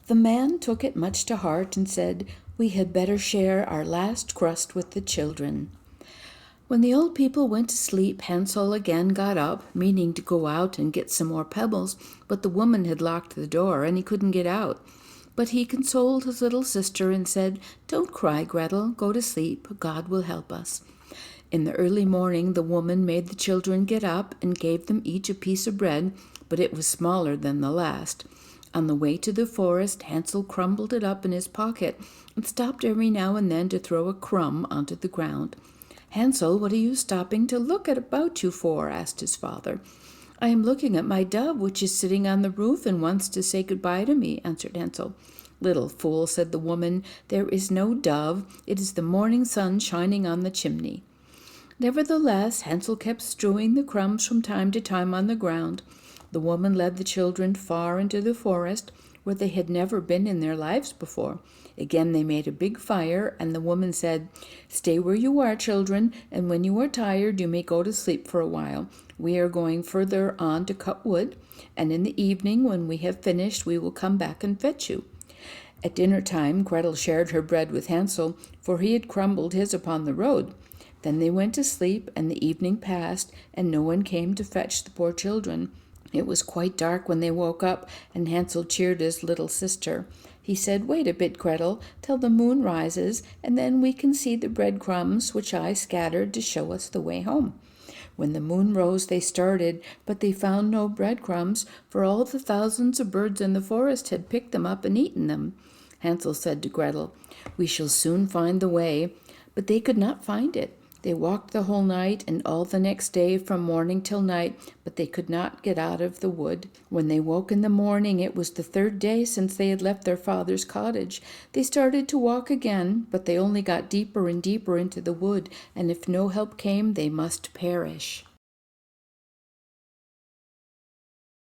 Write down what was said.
The man took it much to heart and said, "We had better share our last crust with the children." When the old people went to sleep, Hansel again got up, meaning to go out and get some more pebbles, but the woman had locked the door and he couldn't get out. But he consoled his little sister and said, "Don't cry, Gretel, go to sleep, God will help us." In the early morning the woman made the children get up and gave them each a piece of bread, but it was smaller than the last. On the way to the forest, Hansel crumbled it up in his pocket and stopped every now and then to throw a crumb onto the ground. "Hansel, what are you stopping to look at about you for?" asked his father. "I am looking at my dove, which is sitting on the roof and wants to say goodbye to me," answered Hansel. "Little fool," said the woman, "there is no dove. It is the morning sun shining on the chimney." Nevertheless, Hansel kept strewing the crumbs from time to time on the ground. The woman led the children far into the forest, where they had never been in their lives before. Again they made a big fire, and the woman said, "Stay where you are, children, and when you are tired you may go to sleep for a while. We are going further on to cut wood, and in the evening when we have finished we will come back and fetch you." At dinner time Gretel shared her bread with Hansel, for he had crumbled his upon the road. Then they went to sleep, and the evening passed, and no one came to fetch the poor children. It was quite dark when they woke up, and Hansel cheered his little sister. He said, "Wait a bit, Gretel, till the moon rises, and then we can see the breadcrumbs which I scattered to show us the way home." When the moon rose they started, but they found no breadcrumbs, for all the thousands of birds in the forest had picked them up and eaten them. Hansel said to Gretel, "We shall soon find the way," but they could not find it. They walked the whole night and all the next day from morning till night, but they could not get out of the wood. When they woke in the morning, it was the third day since they had left their father's cottage. They started to walk again, but they only got deeper and deeper into the wood, and if no help came, they must perish.